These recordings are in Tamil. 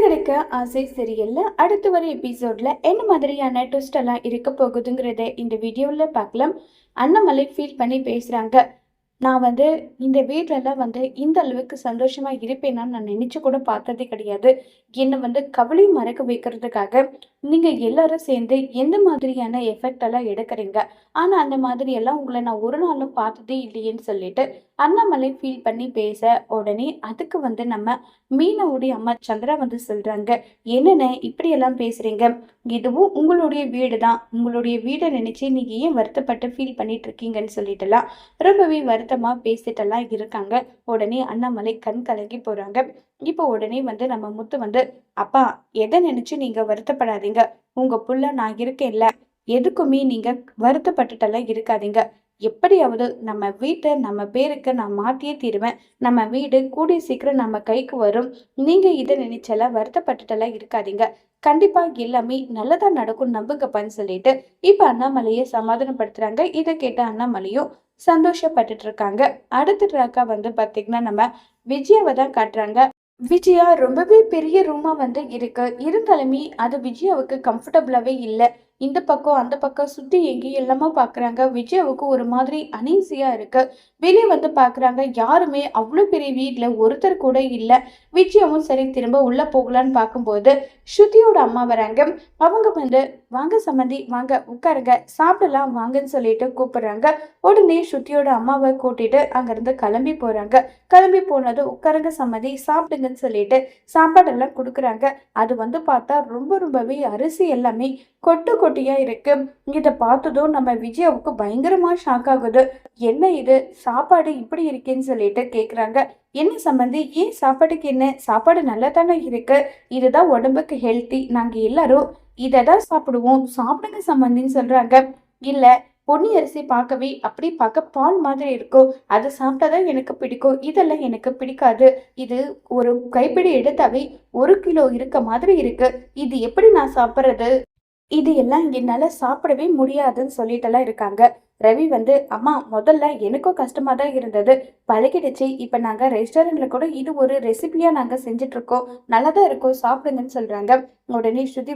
காதலிக்க ஆசை சீரியல்ல அடுத்து வர எபிசோட்ல என்ன மாதிரியான ட்விஸ்ட் எல்லாம் இருக்க போகுதுங்கிறத இந்த வீடியோல பார்க்கலாம். அண்ணாமலை ஃபீல் பண்ணி பேசுறாங்க. நான் இந்த வீட்லலாம் இந்த அளவுக்கு சந்தோஷமா இருப்பேனான்னு நான் நினைச்சு கூட பார்த்ததே கிடையாது. என்னை கவலை மறக்க வைக்கிறதுக்காக நீங்க எல்லாரும் சேர்ந்து எந்த மாதிரியான எஃபெக்ட் எல்லாம் எடுக்கிறீங்க. ஆனா அந்த மாதிரி எல்லாம் உங்களை நான் ஒரு நாளும் பார்த்ததே இல்லையேன்னு சொல்லிட்டு அண்ணாமலை ஃபீல் பண்ணி பேச, உடனே அதுக்கு நம்ம மீனாவுடைய அம்மா சந்திரா சொல்றாங்க, என்னென்ன இப்படி எல்லாம் பேசுறீங்க? இதுவும் உங்களுடைய வீடு தான். உங்களுடைய வீடை நினைச்சு நீங்க ஏன் வருத்தப்பட்டு ஃபீல் பண்ணிட்டு இருக்கீங்கன்னு சொல்லிட்டுலாம் ரொம்பவே வருத்தமா பேசிட்டெல்லாம் இருக்காங்க. உடனே அண்ணாமலை கண் கலங்கி போறாங்க. இப்போ உடனே நம்ம முத்து அப்பா, எதை நினைச்சு நீங்க வருத்தப்படாதீங்க. உங்க புள்ள நான் இருக்கேன்ல, எதுக்குமே நீங்க வருத்தப்பட்டுட்டெல்லாம் இருக்காதீங்க. எப்படியாவது நம்ம வீட்டை நம்ம பேருக்கு நான் மாத்தியே தீருவேன். நம்ம வீடு கூடிய சீக்கிரம் நம்ம கைக்கு வரும். நீங்க இதை நினைச்செல்லாம் வருத்தப்பட்டுட்டெல்லாம் இருக்காதீங்க. கண்டிப்பா எல்லாமே நல்லதா நடக்கும், நம்புங்கப்பான்னு சொல்லிட்டு இப்ப அண்ணாமலையை சமாதானப்படுத்துறாங்க. இதை கேட்ட அண்ணாமலையும் சந்தோஷப்பட்டுட்டு இருக்காங்க. அடுத்த ட்ராக்கா பாத்தீங்கன்னா நம்ம விஜயாவை தான் காட்டுறாங்க. விஜயா ரொம்பவே பெரிய ரூமா இருக்கு. இருந்தாலுமே அது விஜயாவுக்கு கம்ஃபர்டபுளாவே இல்லை. இந்த பக்கம் அந்த பக்கம் சுத்தி எங்கேயும் எல்லாமே பாக்குறாங்க. விஜயாவுக்கு ஒரு மாதிரி அனீசியா இருக்கு. வெளியே பாக்குறாங்க, யாருமே அவ்வளோ பெரிய வீட்டுல ஒருத்தர் கூட இல்லை. விஜயாவும் சரி திரும்ப உள்ள போகலான்னு பார்க்கும்போது ஸ்ருதியோட அம்மா வராங்க. அவங்க வாங்க சம்மந்தி, வாங்க உட்காருங்க, சாப்பிடலாம் வாங்கன்னு சொல்லிட்டு கூப்பிடுறாங்க. உடனே ஸ்ருதியோட அம்மாவை கூட்டிட்டு அங்கிருந்து கிளம்பி போறாங்க. கிளம்பி போனது உட்காருங்க சம்மந்தி, சாப்பிடுங்கன்னு சொல்லிட்டு சாப்பாடெல்லாம் கொடுக்குறாங்க. அது பார்த்தா ரொம்பவே அரிசி எல்லாமே கொட்டு கொட்டியா இருக்கு. இதை பார்த்ததும் நம்ம விஜயாவுக்கு பயங்கரமா ஷாக் ஆகுது. என்ன இது, சாப்பாடு இப்படி இருக்கேன்னு சொல்லிட்டு கேக்குறாங்க. என்ன சம்பந்தி, ஏன் சாப்பாட்டுக்கு என்ன, சாப்பாடு நல்லா தானே இருக்கு, இதுதான் உடம்புக்கு ஹெல்த்தி, நாங்க எல்லாரும் இதை தான் சாப்பிடுவோம், சாப்பிடுங்க சம்பந்தின்னு சொல்றாங்க. இல்ல, பொன்னி அரிசி பார்க்கவே அப்படி பார்க்க பால் மாதிரி இருக்கும், அதை சாப்பிட்டாதான் எனக்கு பிடிக்கும், இதெல்லாம் எனக்கு பிடிக்காது, இது ஒரு கைப்பிடி எடுத்தாவே 1 கிலோ இருக்க மாதிரி இருக்கு, இது எப்படி நான் சாப்பிட்றது, இது எல்லாம் என்னால சாப்பிடவே முடியாதுன்னு சொல்லிட்டுலாம் இருக்காங்க. ரவி அம்மா, முதல்ல எனக்கும் கஷ்டமா தான் இருந்தது, பழகிடுச்சு. இப்ப நாங்க ரெஸ்டாரண்ட்ல கூட இது ஒரு ரெசிபியா நாங்க செஞ்சுட்டு இருக்கோம், நல்லதான் இருக்கும், சாப்பிடுங்கன்னு சொல்றாங்க. உடனே ஸ்ருதி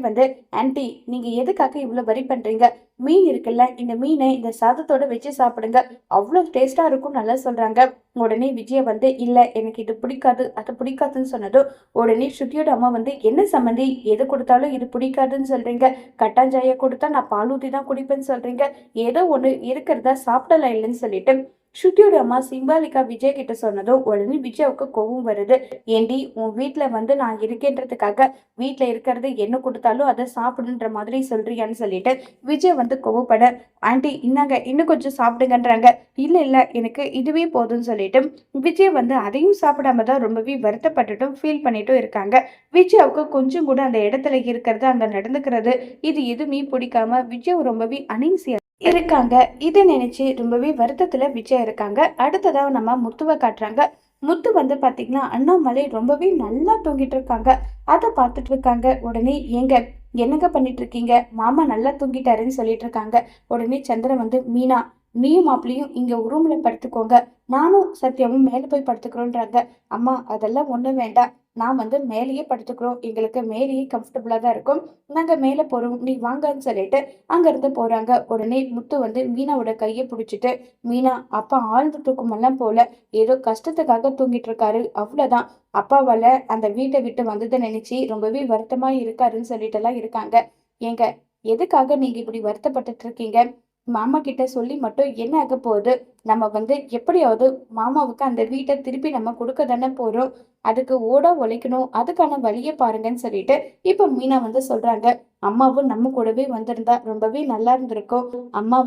ஆன்ட்டி, நீங்க எதுக்காக இவ்வளவு வரி பண்றீங்க, மீன் இருக்குல்ல, இந்த மீனை இந்த சாதத்தோட வச்சு சாப்பிடுங்க, அவ்வளோ டேஸ்டா இருக்கும் நல்லா சொல்றாங்க. உடனே விஜய இல்ல, எனக்கு இது பிடிக்காது அது பிடிக்காதுன்னு சொன்னதும் உடனே ஸ்ருதியோட அம்மா என்ன சம்மந்தி, எது கொடுத்தாலும் இது பிடிக்காதுன்னு சொல்றீங்க, கட்டாஞ்சாய கொடுத்தா நான் பாலூத்தி தான் குடிப்பேன்னு சொல்றீங்க, ஏதோ ஒண்ணு இருக்கிறதா சாப்பிடலாம் இல்லைன்னு சொல்லிட்டு ஸ்ருதியோட அம்மா சிம்பாலிக்கா விஜய் கிட்ட சொன்னதும் உடனே விஜயாவுக்கு கோவம் வருது. ஏண்டி, உன் வீட்டுல நான் இருக்கேன்றதுக்காக வீட்டுல இருக்கிறது என்ன கொடுத்தாலும் அதை சாப்பிடுன்ற மாதிரி சொல்றியான்னு சொல்லிட்டு விஜய் கோவப்பட, ஆண்டி இன்னாங்க இன்னும் கொஞ்சம் சாப்பிடுங்கன்றாங்க. இல்ல இல்ல, எனக்கு இதுவே போதும்னு சொல்லிட்டு விஜய் அதையும் சாப்பிடாம தான் ரொம்பவே வருத்தப்பட்டுட்டும் ஃபீல் பண்ணிட்டும் இருக்காங்க. விஜயாவுக்கு கொஞ்சம் கூட அந்த இடத்துல இருக்கிறது, அங்க நடந்துக்கிறது, இது எதுவுமே பிடிக்காம விஜய் ரொம்பவே அனீசியா இருக்காங்க. இதை நினைச்சு ரொம்பவே வருத்தத்துல விஜய் இருக்காங்க. அடுத்ததா நம்ம முத்துவை காட்டுறாங்க. முத்து பாத்தீங்கன்னா அண்ணாமலை ரொம்பவே நல்லா தூங்கிட்டு இருக்காங்க. அதை பார்த்துட்டு இருக்காங்க. உடனே ஏங்க என்னங்க பண்ணிட்டு இருக்கீங்க, மாமா நல்லா தூங்கிட்டாருன்னு சொல்லிட்டு இருக்காங்க. உடனே சந்திரன் மீனா, நீயும் மாப்பிளையும் இங்க ரூம்ல படுத்துக்கோங்க, நானும் சத்யாவும் மேல போய் படுத்துக்கிறோன்றாங்க. அம்மா, அதெல்லாம் ஒண்ணும் வேண்டாம், நான் மேலேயே படுத்துக்கிறோம், எங்களுக்கு மேலேயே கம்ஃபர்டபுளா தான் இருக்கும், நாங்க மேல போறோம், நீ வாங்கன்னு சொல்லிட்டு அங்க இருந்து போறாங்க. உடனே முத்து மீனாவோட கையை பிடிச்சிட்டு, மீனா, அப்பா ஆழ்ந்த தூக்கமெல்லாம் போல, ஏதோ கஷ்டத்துக்காக தூங்கிட்டு இருக்காரு, அவ்வளவுதான், அப்பாவால அந்த வீட்டை விட்டு வந்ததை நினைச்சு ரொம்பவே வருத்தமா இருக்காருன்னு சொல்லிட்டு எல்லாம் இருக்காங்க. ஏங்க, எதுக்காக நீங்க இப்படி வருத்தப்பட்டுட்டு இருக்கீங்க, மாமா கிட்ட சொல்லி மட்டும் என்ன ஆக போகுது, நம்ம எப்படியாவது மாமாவுக்கு அந்த வீட்டை திருப்பி நம்ம கொடுக்க தானே போறோம், அதுக்கு ஓட உழைக்கணும், அதுக்கான வழியை பாருங்கன்னு சொல்லிட்டு இப்ப மீனா சொல்றாங்க. அம்மாவும் நம்ம கூடவே வந்திருந்தா ரொம்பவே நல்லா இருந்திருக்கும், அம்மா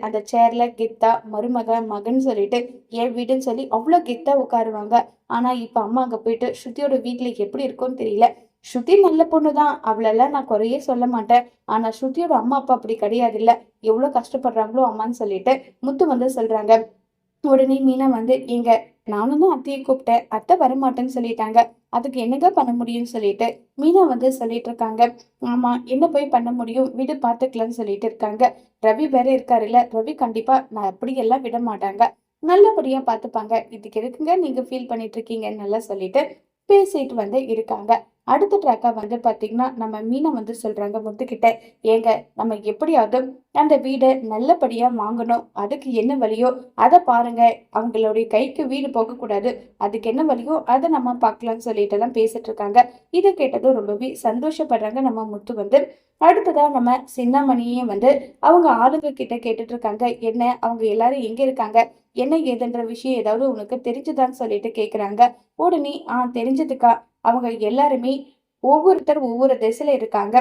அந்த சேர்ல கெத்தா மருமக மகன் சொல்லிட்டு என் வீடுன்னு சொல்லி அவ்வளவு கெத்தா உட்காருவாங்க. ஆனா இப்ப அம்மா அங்க போயிட்டு ஸ்ருதியோட வீட்டுல எப்படி இருக்கும்னு தெரியல. ஸ்ருதி நல்ல பொண்ணுதான், அவளெல்லாம் நான் குறையே சொல்ல மாட்டேன், ஆனா ஸ்ருதியோட அம்மா அப்பா அப்படி கிடையாது இல்ல, எவ்வளவு கஷ்டப்படுறாங்களோ அம்மான்னு சொல்லிட்டு முத்து சொல்றாங்க. உடனே மீனா எங்க, நானும் தான் அத்தையை கூப்பிட்டேன், அத்தை வரமாட்டேன்னு சொல்லிட்டாங்க, அதுக்கு என்னங்க பண்ண முடியும்னு சொல்லிட்டு மீனா சொல்லிட்டு இருக்காங்க. ஆமா, என்ன போய் பண்ண முடியும், விடு பாத்துக்கலாம்னு சொல்லிட்டு இருக்காங்க. ரவி வேற இருக்காரு இல்ல, ரவி கண்டிப்பா நான் அப்படியெல்லாம் விட மாட்டாங்க, நல்லபடியா பாத்துப்பாங்க, இதுக்கு எதுக்குங்க நீங்க ஃபீல் பண்ணிட்டு இருக்கீங்கன்னு நல்லா சொல்லிட்டு பேசிட்டு வந்து இருக்காங்க. அடுத்த ட்ராக்கா வந்து பாத்தீங்கன்னா நம்ம மீனா வந்து சொல்றாங்க முத்துக்கிட்ட, ஏங்க நம்ம எப்படியாவது அந்த வீடை நல்லபடியா வாங்கணும், அதுக்கு என்ன வழியோ அதை பாருங்க, அவங்களுடைய கைக்கு வீடு போகக்கூடாது, அதுக்கு என்ன வழியோ அதை நம்ம பார்க்கலாம்னு சொல்லிட்டு எல்லாம் பேசிட்டு இருக்காங்க. இதை கேட்டதும் ரொம்பவே சந்தோஷப்படுறாங்க நம்ம முத்து வந்து. அடுத்ததா நம்ம சின்னமணியே வந்து அவங்க ஆளுங்க கிட்ட கேட்டுட்டு இருக்காங்க, என்ன அவங்க எல்லாரும் எங்க இருக்காங்க, என்ன ஏதுன்ற விஷயம் ஏதாவது உனக்கு தெரிஞ்சுதான்னு சொல்லிட்டு கேக்குறாங்க. உடனே தெரிஞ்சதுக்கா, அவங்க எல்லாருமே ஒவ்வொருத்தர் ஒவ்வொரு திசையில இருக்காங்க.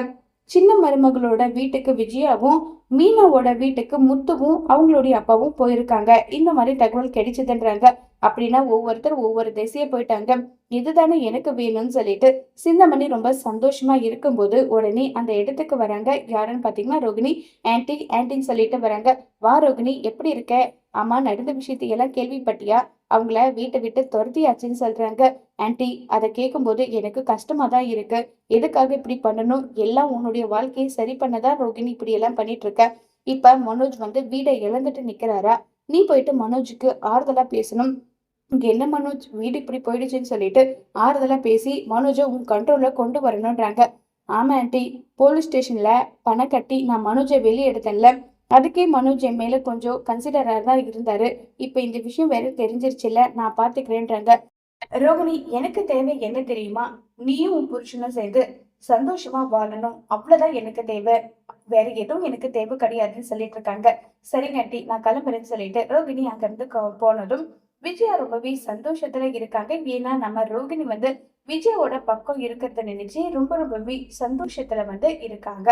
சின்ன மருமகளோட வீட்டுக்கு விஜயாவும், மீனாவோட வீட்டுக்கு முத்துவும் அவங்களுடைய அப்பாவும் போயிருக்காங்க. இந்த மாதிரி தகவல் கிடைச்சதுன்றாங்க. அப்படின்னா ஒவ்வொருத்தர் ஒவ்வொரு திசைய போயிட்டாங்க, இதுதானே எனக்கு வேணும்னு சொல்லிட்டு சின்னமணி ரொம்ப சந்தோஷமா இருக்கும்போது உடனே அந்த இடத்துக்கு வராங்க. யாருன்னு பாத்தீங்கன்னா ரோகிணி. ஆன்டி ஆன்டின்னு சொல்லிட்டு வராங்க. வா ரோகிணி, எப்படி இருக்க? ஆமா, நடந்த விஷயத்தை எல்லாம் கேள்விப்பட்டியா? அவங்கள வீட்டை விட்டு துரத்தியாச்சுன்னு சொல்றாங்க. ஆன்டி, அதை கேட்கும்போது எனக்கு கஷ்டமா தான் இருக்கு. எதுக்காக இப்படி பண்ணணும்? எல்லாம் உன்னுடைய வாழ்க்கையை சரி பண்ணதான் ரோகிணி இப்படி எல்லாம் பண்ணிட்டு இருக்க. இப்ப மனோஜ் வந்து வீடை இழந்துட்டு நிக்கிறாரா? நீ போயிட்டு மனோஜுக்கு ஆறுதலா பேசணும். இங்க என்ன மனோஜ், வீடு இப்படி போயிடுச்சுன்னு சொல்லிட்டு ஆறுதலா பேசி மனோஜை உன் கண்ட்ரோல்ல கொண்டு வரணும்ன்றாங்க. ஆமா ஆன்டி, போலீஸ் ஸ்டேஷன்ல பணம் கட்டி நான் மனோஜை வெளியே எடுத்தேன்ல, அதுக்கே மனோஜ் என் மேல கொஞ்சம் கன்சிடரா தான் இருந்தாரு. இப்ப இந்த விஷயம் வேற தெரிஞ்சிருச்சுல்ல, நான் பாத்துக்கிறேன்றாங்க. ரோகிணி, எனக்கு தேவை என்ன தெரியுமா? நீயும் உன் புருஷனும் சேர்ந்து சந்தோஷமா வாழணும், அவ்வளவுதான் எனக்கு தேவை. வேற எதுவும் எனக்கு தேவை கிடையாதுன்னு சொல்லிட்டு இருக்காங்க. சரிங்க ஆண்டி, நான் கிளம்புறேன்னு சொல்லிட்டு ரோகிணி அங்கிருந்து போனதும் விஜயா ரொம்பவே சந்தோஷத்துல இருக்காங்க. ஏன்னா நம்ம ரோகிணி வந்து விஜயோட பக்கம் இருக்கிறத நினைச்சு ரொம்பவே சந்தோஷத்துல வந்து இருக்காங்க.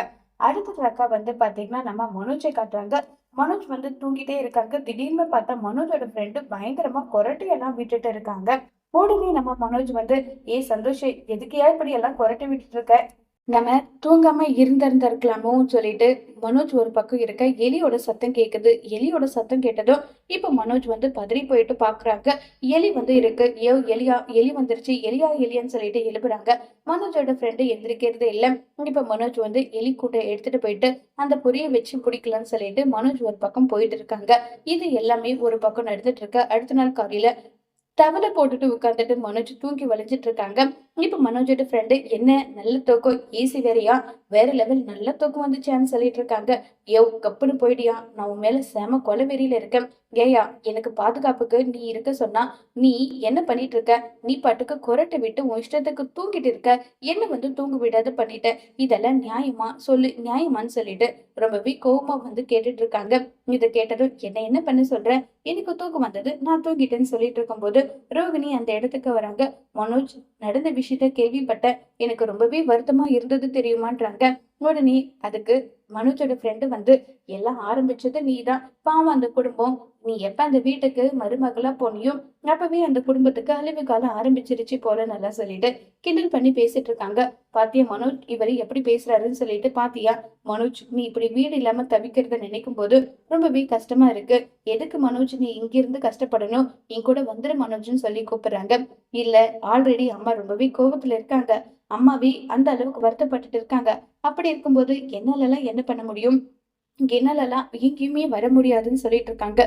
அடுத்த ட்ராக்கா வந்து பாத்தீங்கன்னா நம்ம மனோஜை காட்டுறாங்க. மனோஜ் வந்து தூங்கிட்டே இருக்காங்க. திடீர்னு பார்த்தா மனோஜோட ஃப்ரெண்டு பயங்கரமா கொரட்டையெல்லாம் விட்டுட்டு இருக்காங்க. உடனே நம்ம மனோஜ் வந்து, ஏ சந்தோஷ், எதுக்கையா இப்படி எல்லாம் கொரட்டை விட்டுட்டு இருக்க, நம்ம தூங்காம இருந்திருக்கலாமோன்னு சொல்லிட்டு மனோஜ் ஒரு பக்கம் இருக்க. எலியோட சத்தம் கேக்குது. எலியோட சத்தம் கேட்டதும் இப்ப மனோஜ் வந்து பதறி போயிட்டு பாக்குறாங்க. எலி வந்து இருக்கு. எலியா, எலி வந்துருச்சு, எலியா எலியான்னு சொல்லிட்டு எழுப்புறாங்க. மனோஜோட ஃப்ரெண்டு எந்திரிக்கிறது இல்ல. இப்ப மனோஜ் வந்து எலி கூட்டை எடுத்துட்டு போயிட்டு அந்த பொரிய வச்சு பிடிக்கலாம்னு சொல்லிட்டு மனோஜ் ஒரு பக்கம் போயிட்டு இருக்காங்க. இது எல்லாமே ஒரு பக்கம் நடந்துட்டு இருக்கு. அடுத்த நாள் காலையில டவலை போட்டுட்டு உட்காந்துட்டு மனோஜ் தூங்கி வளைஞ்சிட்டு இருக்காங்க. இப்ப மனோஜோட ஃப்ரெண்டு, என்ன நல்ல தூக்கம், ஏசி வேறையா, வேற லெவல் நல்ல தூக்கம் வந்துச்சான்னு சொல்லிட்டு இருக்காங்க. கப்புன்னு போயிடியா, நான் உன் மேல செம கொலவெறியில இருக்கேன். ஏயா, எனக்கு பாதுகாப்புக்கு நீ இருக்க சொன்னா நீ என்ன பண்ணிட்டு இருக்க? நீ பாட்டுக்கு கொரட்டை விட்டு உன் இஷ்டத்துக்கு தூங்கிட்டு இருக்க, என்ன வந்து தூங்க விடாத பண்ணிட்ட. இதெல்லாம் நியாயமா சொல்லு, நியாயமான்னு சொல்லிட்டு ரொம்பவே கோபமா வந்து கேட்டுட்டு இருக்காங்க. இதை கேட்டதும், என்ன பண்ண சொல்ற? எனக்கு தூக்கம் வந்தது, நான் தூங்கிட்டேன்னு சொல்லிட்டு இருக்கும்போது ரோகிணி அந்த இடத்துக்கு வராங்க. மனோஜ், நடந்த விஷயத்த கேள்விப்பட்ட, எனக்கு ரொம்பவே வருத்தமா இருந்தது தெரியுமான்றாங்க. உடனே அதுக்கு மனோஜோட ஃப்ரெண்டு வந்து, எல்லாம் ஆரம்பிச்சது நீதான், பாவம் அந்த குடும்பம், நீ எப்ப அந்த வீட்டுக்கு மருமகளா போனியோ அப்பவே அந்த குடும்பத்துக்கு அழிவு காலம் ஆரம்பிச்சிருச்சு போல நல்லா சொல்லிட்டு கிண்டல் பண்ணி பேசிட்டு இருக்காங்க. பாத்தியா மனோஜ், இவரு எப்படி பேசுறாருன்னு சொல்லிட்டு பாத்தியா? மனோஜ், நீ இப்படி வீடு இல்லாம தவிக்கிறத நினைக்கும் போது ரொம்பவே கஷ்டமா இருக்கு. எதுக்கு மனோஜ் நீ இங்கிருந்து கஷ்டப்படணும், என் கூட வந்துரு மனோஜ்னு சொல்லி கூப்பிடுறாங்க. இல்ல, ஆல்ரெடி அம்மா ரொம்பவே கோபத்துல இருக்காங்க, அம்மாவே அந்த அளவுக்கு வருத்தப்பட்டுட்டு இருக்காங்க. அப்படி இருக்கும்போது என்னாலலாம் என்ன பண்ண முடியும், என்னாலலாம் எங்கேயுமே வர முடியாதுன்னு சொல்லிட்டு இருக்காங்க.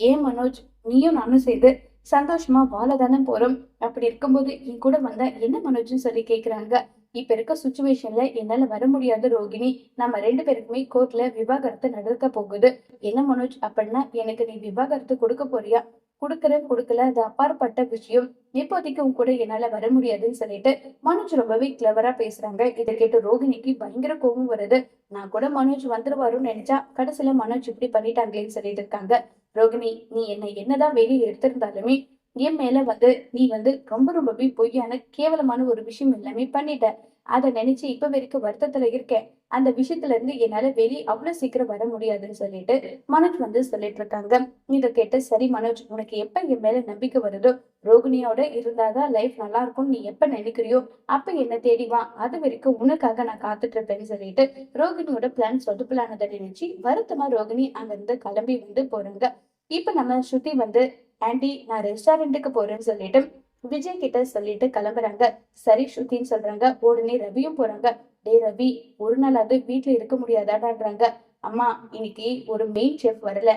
ஏன் மனோஜ், நீயும் நானும் சேர்ந்து சந்தோஷமா வாழ தானே போறோம், அப்படி இருக்கும்போது என் கூட வந்தா என்ன மனோஜ்னு சொல்லி கேக்குறாங்க. இப்ப இருக்க சுச்சுவேஷன்ல என்னால வர முடியாது ரோகிணி, நம்ம ரெண்டு பேருக்குமே கோர்ட்ல விவாகரத்து நடக்க போகுது. என்ன மனோஜ், அப்படின்னா எனக்கு நீ விவாகரத்து கொடுக்க போறியா? கொடுக்கல, அது அப்பாற்பட்ட விஷயம். இப்போதைக்கு உன் கூட என்னால வர முடியாதுன்னு சொல்லிட்டு மனோஜ் ரொம்பவே கிளவரா பேசுறாங்க. இதை கேட்டு ரோகிணிக்கு பயங்கர கோபம் வருது. நான் கூட மனோஜ் வந்துருவாருன்னு நினைச்சா கடைசியில மனோஜ் இப்படி பண்ணிட்டாங்களேன்னு சொல்லிட்டு இருக்காங்க. ரோகிணி, நீ என்னதான் வெளியே எடுத்திருந்தாலுமே என் மேல வந்து நீ வந்து ரொம்பவே பொய்யான கேவலமான ஒரு விஷயம் எல்லாமே பண்ணிட்ட. அதை நினைச்சு இப்ப வரைக்கும் வருத்தத்துல இருக்கேன். அந்த விஷயத்துல இருந்து என்னால வெளியே அவ்வளவு சீக்கிரம் வர முடியாதுன்னு சொல்லிட்டு மனோஜ் வந்து சொல்லிட்டு இருக்காங்க. இதை கேட்டு, சரி மனோஜ், உனக்கு எப்ப என் மேல நம்பிக்கை வருதோ, ரோகிணியோட இருந்தாதான் லைஃப் நல்லா இருக்கும் நீ எப்ப நினைக்கிறியோ அப்ப என்ன தேடி வா, அது வரைக்கும் உனக்காக நான் காத்துட்டு இருப்பேன்னு சொல்லிட்டு ரோகிணியோட பிளான் சொதுப்பலானதை நினைச்சு வருத்தமா ரோகிணி அங்க இருந்து கிளம்பி வந்து போறாங்க. இப்ப நம்ம ஸ்ருதி வந்து, ஆண்டி நான் ரெஸ்டாரண்ட்டுக்கு போறேன்னு சொல்லிட்டு விஜய் கிட்ட சொல்லிட்டு கிளம்புறாங்க. சரி ஸ்ருதின்னு சொல்றாங்க. உடனே ரவியும் போறாங்க. டே ரவி, ஒரு நாள் அது வீட்டுல இருக்க முடியாதாடான்றாங்க. அம்மா, இன்னைக்கு ஒரு மெயின் செஃப் வரல,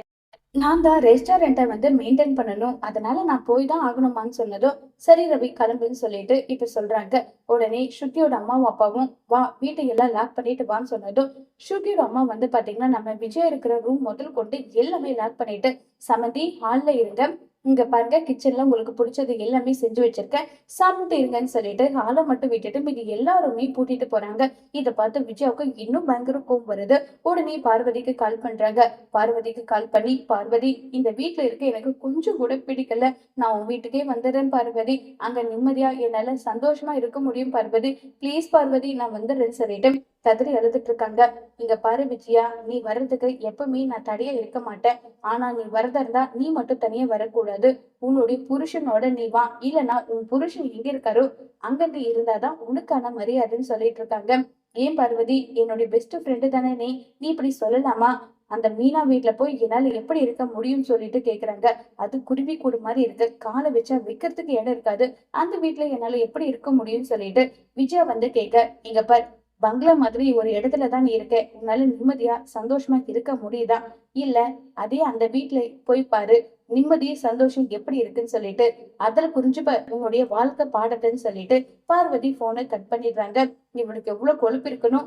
நான் தான் ரெஸ்டாரண்ட்ட வந்து மெயின்டெயின் பண்ணணும். அதனால நான் போய் தான் ஆகணுமான்னு சொன்னதும், சரி ரவி கிளம்புன்னு சொல்லிட்டு இப்ப சொல்றாங்க. உடனே ஸ்ருதியோட அம்மாவும், அப்பாவும் வா வீட்ட எல்லாம் லாக் பண்ணிட்டு வான்னு சொன்னதும், ஸ்ருதியோட அம்மா வந்து பாத்தீங்கன்னா, நம்ம விஜய் இருக்கிற ரூம் முதல் கொண்டு எல்லாமே லாக் பண்ணிட்டு, "சமந்தி ஹால்ல இருங்க. இங்க பாருங்க கிச்சன்ல உங்களுக்கு புடிச்சது எல்லாமே செஞ்சு வச்சிருக்கேன். சாப்பிட்டுட்டு இருங்கன்னு" சொல்லிட்டு ஹால மட்டும் விட்டுட்டு மீதி எல்லாருமே பூட்டிட்டு போறாங்க. இத பார்த்து விஜயாவுக்கு இன்னும் பயங்கர கோவம் வருது. உடனே பார்வதிக்கு கால் பண்றாங்க. பார்வதிக்கு கால் பண்ணி, "பார்வதி, இந்த வீட்ல இருக்க எனக்கு கொஞ்சம் கூட பிடிக்கல. நான் உன் வீட்டுக்கே வந்துடுறேன் பார்வதி. அங்க நிம்மதியா என்னால சந்தோஷமா இருக்க முடியும் பார்வதி. ப்ளீஸ் பார்வதி, நான் வந்துடுறேன்னு" சொல்லிட்டு கதறி அழுதுட்டு இருக்காங்க. "இங்க பாரு விஜயா, நீ வர்றதுக்கு எப்பவுமே நான் தடையா இருக்க மாட்டேன். ஆனா நீ வரதா இருந்தா நீ மட்டும் தனியா வரக்கூடாது. உன்னுடைய புருஷனோட நீ வா. இல்லன்னா உன் புருஷன் எங்க இருக்காரோ அங்கிருந்து இருந்தாதான் உனக்கான மரியாதைன்னு" சொல்லிட்டு இருக்காங்க. "ஏன் பார்வதி, என்னுடைய பெஸ்ட் ஃப்ரெண்டு தானே நீ. நீ இப்படி சொல்லலாமா? அந்த மீனா வீட்ல போய் என்னால எப்படி இருக்க முடியும்னு" சொல்லிட்டு கேக்குறாங்க. "அது குருவி கூடு மாதிரி இருக்கு. கால வச்சா வைக்கிறதுக்கு இடம் இருக்காது. அந்த வீட்ல என்னால எப்படி இருக்க முடியும்னு" சொல்லிட்டு விஜயா வந்து கேட்க, "இங்க பார், பங்களா மாதிரி ஒரு இடத்துல தான் நீ இருக்க. உன்னால நிம்மதியா சந்தோஷமா இருக்க முடியுதா? இல்ல அதே அந்த வீட்ல போய் பாரு. நிம்மதியே சந்தோஷம் எப்படி இருக்குன்னு சொல்லிட்டு அதுல புரிஞ்சுப்ப உன்னுடைய வாழ்க்கை பாடத்தைன்னு" சொல்லிட்டு பார்வதி போனை கட் பண்ணிடுறாங்க. இவனுக்கு எவ்வளவு கொழுப்பு இருக்கணும்.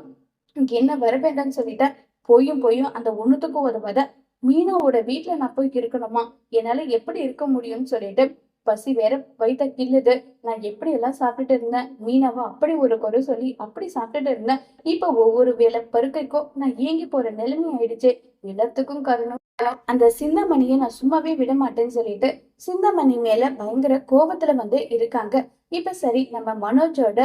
என்ன வர வேண்டாம்னு சொல்லிட்டேன். போயும் போயும் அந்த ஒண்ணுத்துக்கும் உதவாத மீனாவோட வீட்ல நான் போய் இருக்கணுமா? என்னால எப்படி இருக்க முடியும்னு சொல்லிட்டு பசி வேற வயித்த கிள்ளுது. நான் எப்படி எல்லாம் சாப்பிட்டுட்டு இருந்தேன். மீனாவ அப்படி ஒரு குறை சொல்லி அப்படி சாப்பிட்டுட்டு இருந்தேன். இப்ப ஒவ்வொரு வேளை பருக்கைக்கும் நான் ஏங்கி போற நிலைமை ஆயிடுச்சு. எல்லாத்துக்கும் காரணம் அந்த சிந்தாமணியை நான் சும்மாவே விட மாட்டேன்னு சொல்லிட்டு சிந்தாமணி மேல பயங்கர கோபத்துல வந்து இருக்காங்க. இப்ப சரி, நம்ம மனோஜோட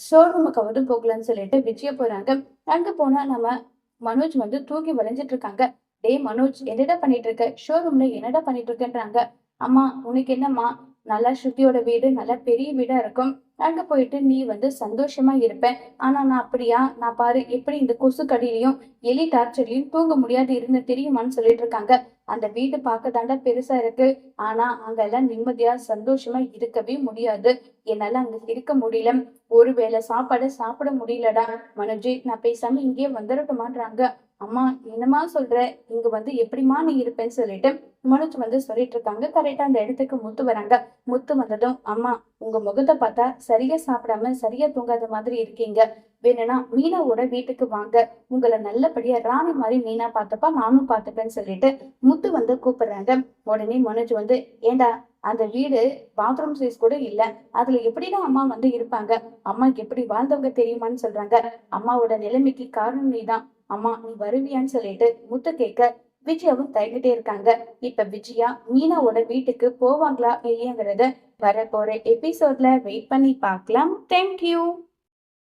ஷோரூமுக்காவது போகலான்னு சொல்லிட்டு விஜயா போறாங்க. அங்க போனா நம்ம மனோஜ் வந்து தூங்கி வளைஞ்சிட்டு இருக்காங்க. "டேய் மனோஜ், என்னடா பண்ணிட்டு இருக்க? ஷோரூம்ல என்னடா பண்ணிட்டு இருக்கேன்றாங்க." "அம்மா, உனக்கு என்னம்மா? நல்லா ஸ்ருதியோட வீடு நல்லா பெரிய வீடா இருக்கும். அங்க போயிட்டு நீ வந்து சந்தோஷமா இருப்ப. ஆனா நான் அப்படியா? நான் பாரு எப்படி இந்த கொசு கடியிலயும் எலி டார்ச்சர்லயும் தூங்க முடியாது இருந்து தெரியுமான்னு" சொல்லிட்டு இருக்காங்க. "அந்த வீடு பார்க்க தாண்டா பெருசா இருக்கு. ஆனா அங்கெல்லாம் நிம்மதியா சந்தோஷமா இருக்கவே முடியாது. என்னால அங்க இருக்க முடியல. ஒருவேளை சாப்பாடு சாப்பிட முடியலடா. மனோஜ், நான் பேசாம இங்கேயே வந்துடட்டுமான்றாங்க." "அம்மா, என்னம்மா சொல்ற? இங்க வந்து எப்படிம்மா நீ இருப்பேன்னு" சொல்லிட்டு மனோஜ் வந்து சொல்லிட்டு இருக்காங்க. கரெக்டா அந்த இடத்துக்கு முத்து வராங்க. முத்து வந்ததும், "அம்மா, உங்க முகத்தை பார்த்தா சரியா சாப்பிடாம சரியா தூங்காத மாதிரி இருக்கீங்க. வேணும்னா மீனாவோட வீட்டுக்கு வாங்க. உங்களை நல்லபடியா ராணி மாதிரி மீனா பார்த்துப்பா, நானும் பார்த்துப்பேன்னு" சொல்லிட்டு முத்து வந்து கூப்பிடுறாங்க. உடனே மனோஜ் வந்து, "ஏண்டா, அந்த வீடு பாத்ரூம் சைஸ் கூட இல்ல. அதுல எப்படிடா அம்மா வந்து இருப்பாங்க? அம்மாக்கு எப்படி வாழ்ந்தவங்க தெரியுமான்னு" சொல்றாங்க. "அம்மாவோட நிலைமைக்கு காரணம் நீதான். அம்மா, நீ வருவியான்னு" சொல்லிட்டு முத்து கேட்க விஜயாவும் தயங்கிட்டே இருக்காங்க. இப்ப விஜயா மீனாவோட வீட்டுக்கு போவாங்களா இல்லையாங்கிறத வரப்போற எபிசோட்ல வெயிட் பண்ணி பார்க்கலாம். தேங்க்யூ.